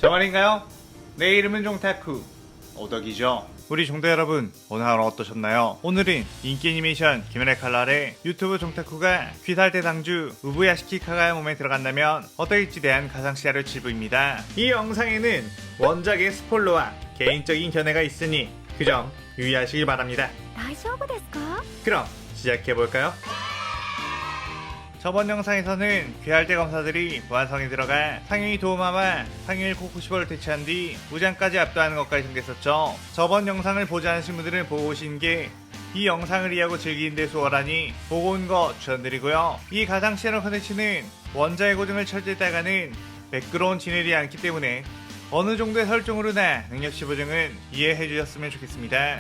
저 말인가요? 내 이름은 종타쿠 오덕이죠. 우리 종대 여러분, 오늘 하루 어떠셨나요? 오늘은 인기 애니메이션 김연의 칼날에 유튜브 종타쿠가 귀살대 당주 우부야시키카가 몸에 들어간다면 어떨지 대한 가상시야를 질부입니다. 이 영상에는 원작의 스포일러와 개인적인 견해가 있으니 그 점 유의하시길 바랍니다. 大丈夫ですか? 그럼 시작해볼까요? 저번 영상에서는 귀할대 검사들이 무한성에 들어가 상윤이 도우마와 상윤 코쿠시보를 퇴치한 뒤 무장까지 압도하는 것까지 전개했었죠. 저번 영상을 보지 않으신 분들은 보고 오신 게 이 영상을 이해하고 즐기는 데 수월하니 보고 온 거 추천드리고요. 이 가상시야로 컨텐츠는 원작의 고증을 철저히 따가는 매끄러운 진행이 않기 때문에 어느 정도의 설정으로나 능력치 보증은 이해해 주셨으면 좋겠습니다.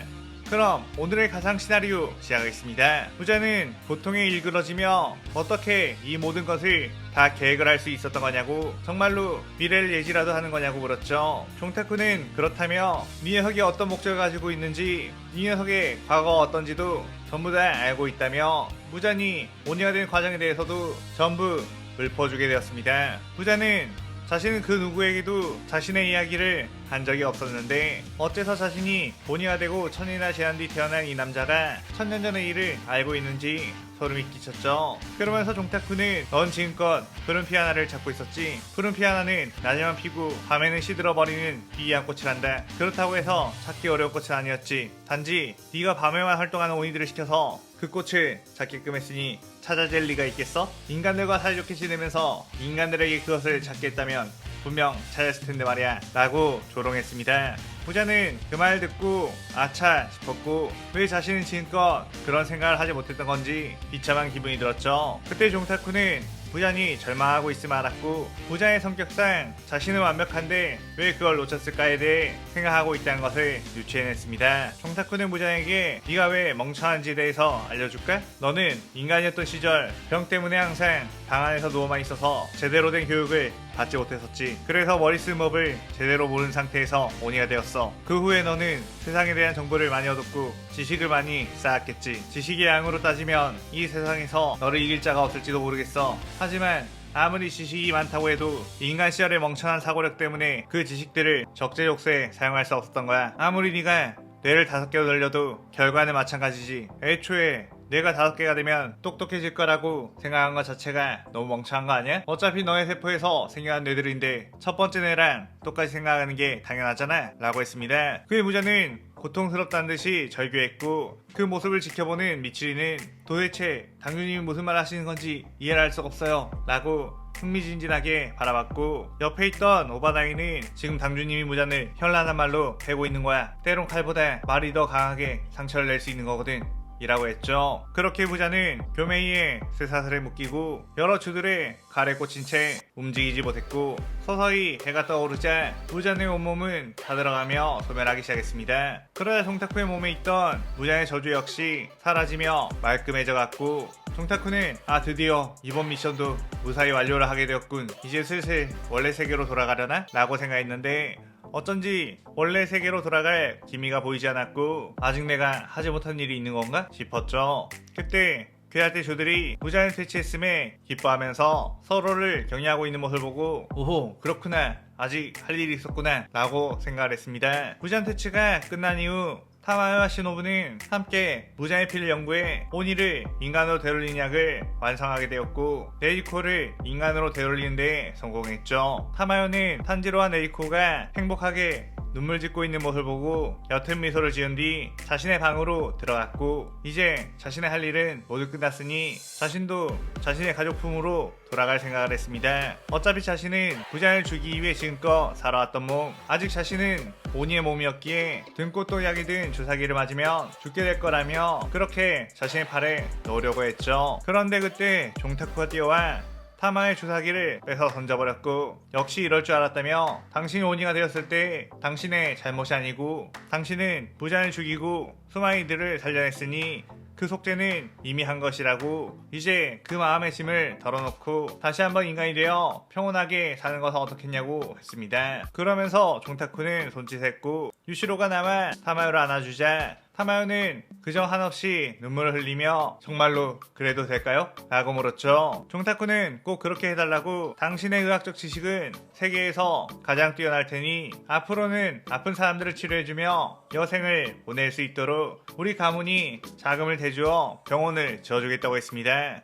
그럼 오늘의 가상 시나리오 시작하겠습니다. 부자는 고통에 일그러지며 어떻게 이 모든 것을 다 계획을 할 수 있었던 거냐고, 정말로 미래를 예지라도 하는 거냐고 물었죠. 종타쿠는 그렇다며 이 녀석이 어떤 목적을 가지고 있는지, 이 녀석의 과거가 어떤지도 전부 다 알고 있다며 부자니 오니가 된 과정에 대해서도 전부 읊어주게 되었습니다. 부자는 자신은 그 누구에게도 자신의 이야기를 한 적이 없었는데 어째서 자신이 본이가 되고 천이나 지난 뒤 태어난 이 남자가 천년 전의 일을 알고 있는지 소름이 끼쳤죠. 그러면서 종타쿠는 넌 지금껏 푸른 피아나를 찾고 있었지. 푸른 피아나는 낮에만 피고 밤에는 시들어버리는 희귀한 꽃이란다. 그렇다고 해서 찾기 어려운 꽃은 아니었지. 단지 네가 밤에만 활동하는 오니들을 시켜서 그 꽃을 찾게끔 했으니 찾아낼 리가 있겠어? 인간들과 사이좋게 지내면서 인간들에게 그것을 찾게 했다면 분명 찾았을 텐데 말이야 라고 조롱했습니다. 부자는 그 말 듣고 아차 싶었고 왜 자신은 지금껏 그런 생각을 하지 못했던 건지 비참한 기분이 들었죠. 그때 종타쿠는 부자니 절망하고 있음을 알았고 부자의 성격상 자신은 완벽한데 왜 그걸 놓쳤을까에 대해 생각하고 있다는 것을 유추해냈습니다. 종타쿠는 부자에게 네가 왜 멍청한지에 대해서 알려줄까? 너는 인간이었던 시절 병 때문에 항상 방 안에서 누워만 있어서 제대로 된 교육을 받지 못했었지. 그래서 머리 쓰는 법을 제대로 모르는 상태에서 오니가 되었어. 그 후에 너는 세상에 대한 정보를 많이 얻었고 지식을 많이 쌓았겠지. 지식의 양으로 따지면 이 세상에서 너를 이길 자가 없을지도 모르겠어. 하지만 아무리 지식이 많다고 해도 인간 시절의 멍청한 사고력 때문에 그 지식들을 적재적소에 사용할 수 없었던 거야. 아무리 네가 뇌를 5개로 늘려도 결과는 마찬가지지. 애초에 뇌가 5개가 되면 똑똑해질 거라고 생각한 것 자체가 너무 멍청한 거 아니야? 어차피 너의 세포에서 생겨난 뇌들인데 첫 번째 뇌랑 똑같이 생각하는 게 당연하잖아 라고 했습니다. 그의 부자는 고통스럽다는 듯이 절규했고 그 모습을 지켜보는 미츠리는 도대체 당주님이 무슨 말 하시는 건지 이해를 할 수가 없어요 라고 흥미진진하게 바라봤고 옆에 있던 오바나이는 지금 당주님이 무잔을 현란한 말로 패고 있는 거야. 때론 칼보다 말이 더 강하게 상처를 낼 수 있는 거거든 이라고 했죠. 그렇게 부자는 교메이에 쇠사슬에 묶이고 여러 주들에 칼에 꽂힌 채 움직이지 못했고 서서히 해가 떠오르자 부자의 온몸은 타들어가며 소멸하기 시작했습니다. 그러자 종타쿠의 몸에 있던 부자의 저주 역시 사라지며 말끔해져갔고 종타쿠는 드디어 이번 미션도 무사히 완료를 하게 되었군. 이제 슬슬 원래 세계로 돌아가려나? 라고 생각했는데 어쩐지 원래 세계로 돌아갈 기미가 보이지 않았고 아직 내가 하지 못한 일이 있는 건가 싶었죠. 그때 귀할대 조들이 부자를 퇴치했음에 기뻐하면서 서로를 격려하고 있는 모습을 보고 오호 그렇구나 아직 할 일이 있었구나 라고 생각을 했습니다. 부자 퇴치가 끝난 이후 타마요와 시노부는 함께 무장의 피를 연구해 오니를 인간으로 되돌리는 약을 완성하게 되었고 네이코를 인간으로 되돌리는 데 성공했죠. 타마요는 탄지로와 네이코가 행복하게 눈물 짓고 있는 모습을 보고 옅은 미소를 지은 뒤 자신의 방으로 들어갔고 이제 자신의 할 일은 모두 끝났으니 자신도 자신의 가족품으로 돌아갈 생각을 했습니다. 어차피 자신은 부자를 죽이기 위해 지금껏 살아왔던 몸, 아직 자신은 오니의 몸이었기에 등꽃도 약이 든 주사기를 맞으면 죽게 될 거라며 그렇게 자신의 팔에 넣으려고 했죠. 그런데 그때 종타쿠가 뛰어와 타마의 주사기를 뺏어 던져버렸고 역시 이럴 줄 알았다며 당신이 오니가 되었을 때 당신의 잘못이 아니고 당신은 부자를 죽이고 수마이들을 살려냈으니 그 속죄는 이미 한 것이라고 이제 그 마음의 짐을 덜어놓고 다시 한번 인간이 되어 평온하게 사는 것은 어떻겠냐고 했습니다. 그러면서 종타쿠는 손짓했고 유시로가 남아 타마요를 안아주자 타마요는 그저 한없이 눈물을 흘리며 정말로 그래도 될까요? 라고 물었죠. 종타쿠는 꼭 그렇게 해달라고 당신의 의학적 지식은 세계에서 가장 뛰어날 테니 앞으로는 아픈 사람들을 치료해주며 여생을 보낼 수 있도록 우리 가문이 자금을 대주어 병원을 지어주겠다고 했습니다.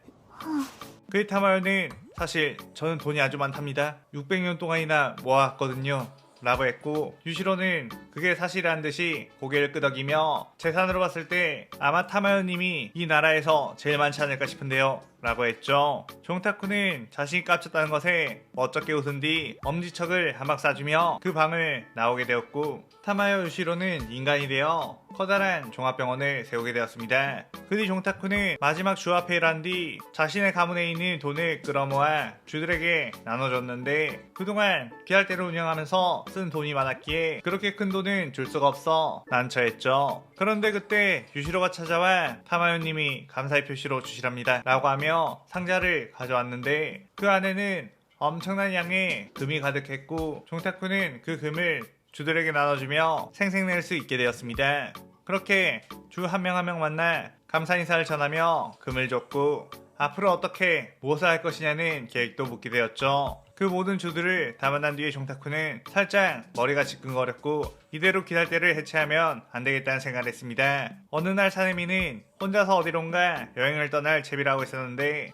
그 타마요는 사실 저는 돈이 아주 많답니다. 600년 동안이나 모아왔거든요. 라고 했고 유시로는 그게 사실이란 듯이 고개를 끄덕이며 재산으로 봤을 때 아마 타마요님이 이 나라에서 제일 많지 않을까 싶은데요. 라고 했죠. 종타쿠는 자신이 깝쳤다는 것에 멋쩍게 웃은 뒤 엄지척을 한 박 쏴주며 그 방을 나오게 되었고 타마요 유시로는 인간이 되어 커다란 종합병원을 세우게 되었습니다. 그 뒤 종타쿠는 마지막 주화폐를 한 뒤 자신의 가문에 있는 돈을 끌어모아 주들에게 나눠줬는데 그동안 귀할대를 운영하면서 쓴 돈이 많았기에 그렇게 큰 돈은 줄 수가 없어 난처했죠. 그런데 그때 유시로가 찾아와 타마요님이 감사의 표시로 주시랍니다 라고 하며 상자를 가져왔는데 그 안에는 엄청난 양의 금이 가득했고 종타쿠는 그 금을 주들에게 나눠주며 생색낼 수 있게 되었습니다. 그렇게 주 한 명 한 명 만나 감사 인사를 전하며 금을 줬고 앞으로 어떻게 무엇을 할 것이냐는 계획도 묻게 되었죠. 그 모든 주들을 다 만난 뒤에 종타쿠는 살짝 머리가 지끈거렸고 이대로 귀할대를 해체하면 안 되겠다는 생각을 했습니다. 어느 날 사내미는 혼자서 어디론가 여행을 떠날 채비를 하고 있었는데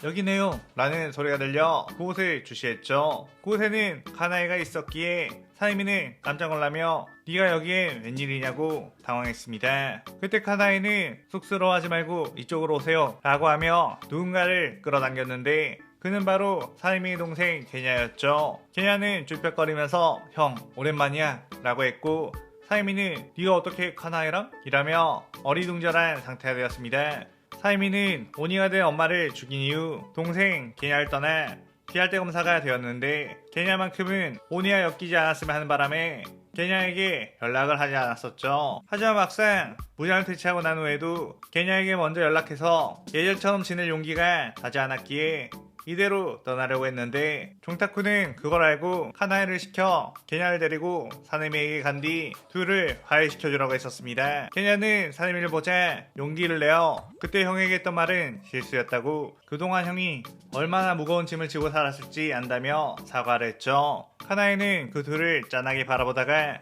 여기네요 라는 소리가 들려 그곳을 주시했죠. 그곳에는 카나이가 있었기에 사내미는 깜짝 놀라며 네가 여기엔 웬일이냐고 당황했습니다. 그때 카나이는 쑥스러워하지 말고 이쪽으로 오세요 라고 하며 누군가를 끌어당겼는데 그는 바로 사내미의 동생 게냐였죠. 게냐는 쭈뼛거리면서 형 오랜만이야 라고 했고 사이미는 네가 어떻게 카나이랑? 이라며 어리둥절한 상태가 되었습니다. 사이미는 오니가 된 엄마를 죽인 이후 동생 게냐를 떠나 귀할대 검사가 되었는데 게냐만큼은 오니와 엮이지 않았으면 하는 바람에 게냐에게 연락을 하지 않았었죠. 하지만 막상 무장을 퇴치하고 난 후에도 게냐에게 먼저 연락해서 예전처럼 지낼 용기가 나지 않았기에 이대로 떠나려고 했는데 종타쿠는 그걸 알고 카나이를 시켜 게냐를 데리고 사내미에게 간 뒤 둘을 화해시켜주라고 했었습니다. 게냐는 사내미를 보자 용기를 내어 그때 형에게 했던 말은 실수였다고 그동안 형이 얼마나 무거운 짐을 지고 살았을지 안다며 사과를 했죠. 카나이는 그 둘을 짠하게 바라보다가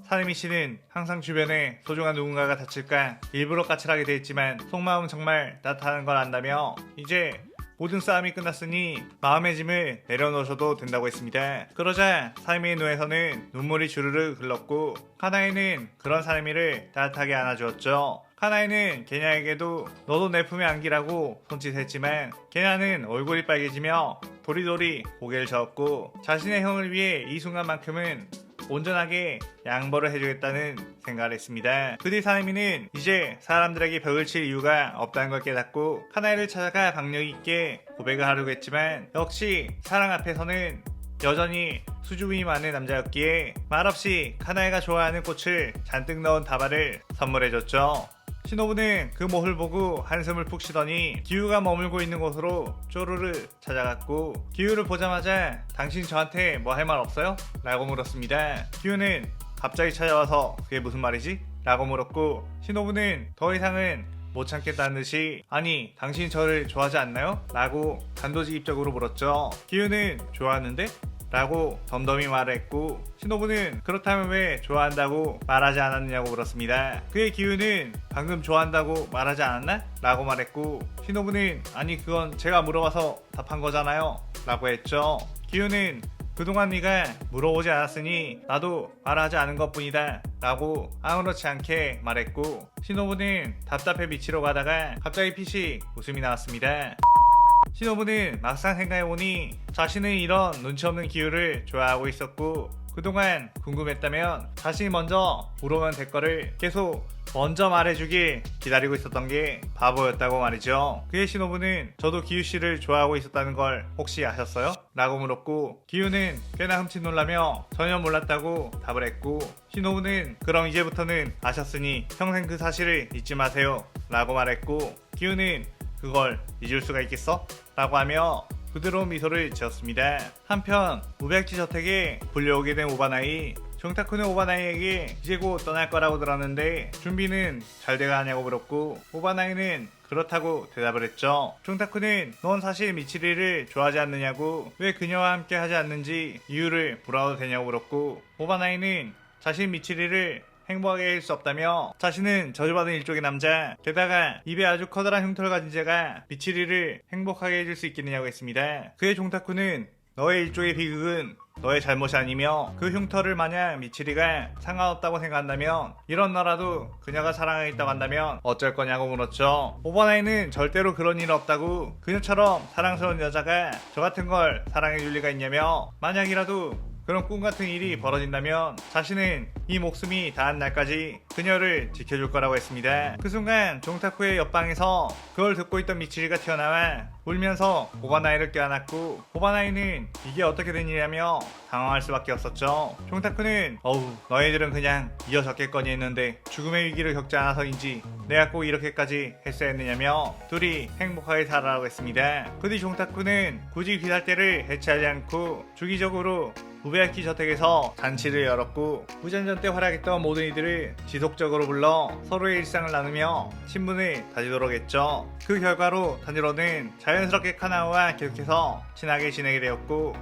사내미 씨는 항상 주변에 소중한 누군가가 다칠까 일부러 까칠하게 돼 있지만 속마음은 정말 따뜻한 걸 안다며 이제 모든 싸움이 끝났으니 마음의 짐을 내려놓으셔도 된다고 했습니다. 그러자 사내미의 눈에서는 눈물이 주르르 흘렀고 카나이는 그런 사내미를 따뜻하게 안아주었죠. 카나이는 게냐에게도 너도 내 품에 안기라고 손짓했지만 게냐는 얼굴이 빨개지며 도리도리 고개를 저었고 자신의 형을 위해 이 순간만큼은 온전하게 양보를 해주겠다는 생각을 했습니다. 그 뒤 사내미는 이제 사람들에게 벽을 칠 이유가 없다는 걸 깨닫고 카나이를 찾아가 박력 있게 고백을 하려고 했지만 역시 사랑 앞에서는 여전히 수줍음이 많은 남자였기에 말없이 카나이가 좋아하는 꽃을 잔뜩 넣은 다발을 선물해줬죠. 시노부는 그 모습을 보고 한숨을 푹 쉬더니 기우가 머물고 있는 곳으로 쪼르르 찾아갔고 기우를 보자마자 당신 저한테 뭐 할 말 없어요? 라고 물었습니다. 기우는 갑자기 찾아와서 그게 무슨 말이지? 라고 물었고 시노부는 더 이상은 못 참겠다는 듯이 아니 당신 저를 좋아하지 않나요? 라고 단도직입적으로 물었죠. 기우는 좋아하는데? 라고 덤덤히 말했고 시노부는 그렇다면 왜 좋아한다고 말하지 않았느냐고 물었습니다. 그의 기우는 방금 좋아한다고 말하지 않았나? 라고 말했고 시노부는 아니 그건 제가 물어봐서 답한 거잖아요 라고 했죠. 기우는 그동안 네가 물어보지 않았으니 나도 말하지 않은 것뿐이다 라고 아무렇지 않게 말했고 시노부는 답답해 미치러 가다가 갑자기 피식 웃음이 나왔습니다. 시노부는 막상 생각해보니 자신은 이런 눈치 없는 기우를 좋아하고 있었고 그동안 궁금했다면 자신이 먼저 물어본 댓글을 계속 먼저 말해주길 기다리고 있었던 게 바보였다고 말이죠. 그의 시노부는 저도 기우씨를 좋아하고 있었다는 걸 혹시 아셨어요? 라고 물었고 기우는 꽤나 흠칫 놀라며 전혀 몰랐다고 답을 했고 시노부는 그럼 이제부터는 아셨으니 평생 그 사실을 잊지 마세요 라고 말했고 기우는 그걸 잊을 수가 있겠어? 라고 하며 부드러운 미소를 지었습니다. 한편 우백지 저택에 불려오게 된 오바나이. 종타쿠는 오바나이에게 이제 곧 떠날 거라고 들었는데 준비는 잘 돼가냐고 물었고, 오바나이는 그렇다고 대답을 했죠. 종타쿠는 넌 사실 미치리를 좋아하지 않느냐고, 왜 그녀와 함께 하지 않는지 이유를 물어도 되냐고 물었고, 오바나이는 자신 미치리를 행복하게 할 수 없다며 자신은 저주받은 일족의 남자, 게다가 입에 아주 커다란 흉터를 가진 자가 미치리를 행복하게 해줄 수 있겠느냐고 했습니다. 그의 종타쿠는 너의 일족의 비극은 너의 잘못이 아니며 그 흉터를 만약 미치리가 상관없다고 생각한다면, 이런 너라도 그녀가 사랑하겠다고 한다면 어쩔 거냐고 물었죠. 오버나이는 절대로 그런 일 없다고, 그녀처럼 사랑스러운 여자가 저 같은 걸 사랑해줄 리가 있냐며, 만약이라도 그런 꿈같은 일이 벌어진다면 자신은 이 목숨이 닿은 날까지 그녀를 지켜줄 거라고 했습니다. 그 순간 종타쿠의 옆방에서 그걸 듣고 있던 미치리가 튀어나와 울면서 오바나이를 껴안았고, 오바나이는 이게 어떻게 된 일이냐며 당황할 수밖에 없었죠. 종타쿠는 어우, 너희들은 그냥 이어졌겠거니 했는데 죽음의 위기를 겪지 않아서인지 내가 꼭 이렇게까지 했어야 했느냐며 둘이 행복하게 살아라고 했습니다. 그 뒤 종타쿠는 굳이 귀살대를 해체하지 않고 주기적으로 우베야키 저택에서 잔치를 열었고, 무전전 때 활약했던 모든 이들을 지속적으로 불러 서로의 일상을 나누며 친분을 다지도록 했죠. 그 결과로 단지로는 자연스럽게 카나오와 계속해서 친하게 지내게 되었고,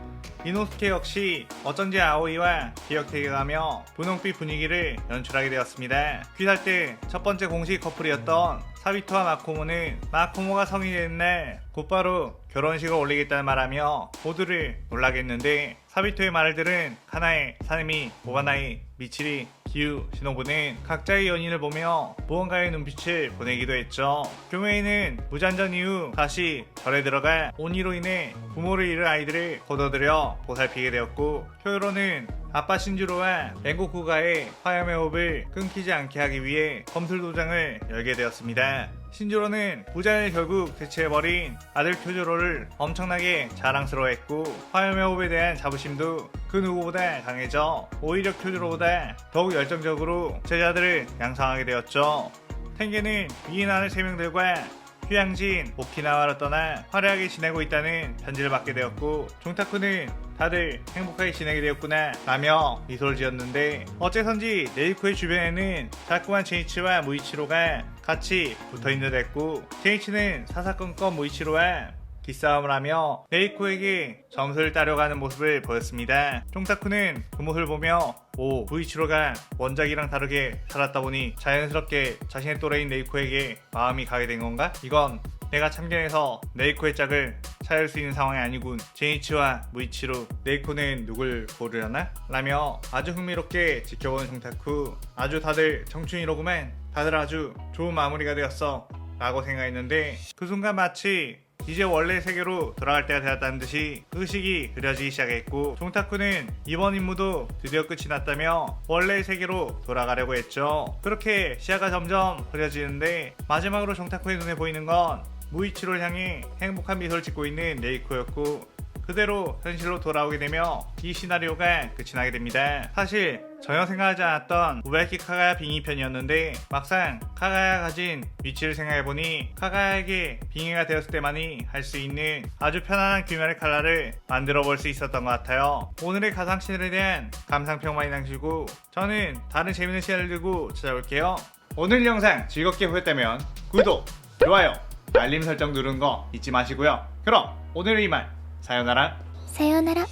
이노스케 역시 어쩐지 아오이와 기억되게가며 분홍빛 분위기를 연출하게 되었습니다. 귀살때 첫 번째 공식 커플이었던 사비토와 마코모는 마코모가 성인이 된 날 곧바로 결혼식을 올리겠다는 말하며 모두를 놀라게 했는데, 사비토의 말을 들은 카나에, 사네미, 오바나이, 미치리, 기유, 시노부는 각자의 연인을 보며 무언가의 눈빛을 보내기도 했죠. 교메이는 무잔전 이후 다시 절에 들어가 온이로 인해 부모를 잃은 아이들을 거둬들여 보살피게 되었고, 효요로는 아빠 신주로와 랭고쿠가의 화염의 호흡을 끊기지 않게 하기 위해 검술 도장을 열게 되었습니다. 신주로는 무잔을 결국 대체해버린 아들 쿄조로를 엄청나게 자랑스러워했고, 화염의 호흡에 대한 자부심도 그 누구보다 강해져 오히려 쿄조로보다 더욱 열정적으로 제자들을 양성하게 되었죠. 텐게는 미인 아들 3명들과 휴양지인 오키나와로 떠나 화려하게 지내고 있다는 편지를 받게 되었고, 종타쿠는 다들 행복하게 지내게 되었구나 라며 미소를 지었는데, 어째선지 네이코의 주변에는 자꾸만 제이치와 무이치로가 같이 붙어있는 듯 했고, 제이치는 사사건건 무이치로와 기싸움을 하며 네이코에게 점수를 따려가는 모습을 보였습니다. 종타쿠는 그 모습을 보며 오, 무이치로가 원작이랑 다르게 살았다 보니 자연스럽게 자신의 또래인 네이코에게 마음이 가게 된 건가? 이건 내가 참견해서 네이코의 짝을 찾을 수 있는 상황이 아니군. 제이치와 무이치로, 네이코는 누굴 고르려나? 라며 아주 흥미롭게 지켜보는 종타쿠. 아주 다들 청춘이로구만. 다들 아주 좋은 마무리가 되었어 라고 생각했는데, 그 순간 마치 이제 원래 세계로 돌아갈 때가 되었다는 듯이 의식이 그려지기 시작했고, 종타쿠는 이번 임무도 드디어 끝이 났다며 원래의 세계로 돌아가려고 했죠. 그렇게 시야가 점점 흐려지는데 마지막으로 종타쿠의 눈에 보이는 건 무이치로를 향해 행복한 미소를 짓고 있는 네이코였고, 그대로 현실로 돌아오게 되며 이 시나리오가 끝이 나게 됩니다. 사실 전혀 생각하지 않았던 우베야키 카가야 빙의 편이었는데, 막상 카가야가 가진 위치를 생각해보니 카가야에게 빙의가 되었을 때만이 할 수 있는 아주 편안한 귀멸의 칼날을 만들어 볼 수 있었던 것 같아요. 오늘의 가상신에 대한 감상평 많이 남기고 저는 다른 재밌는 시간을 들고 찾아올게요. 오늘 영상 즐겁게 보셨다면 구독, 좋아요, 알림 설정 누르는 거 잊지 마시고요. 그럼 오늘은 이만. 사요나라.さようなら。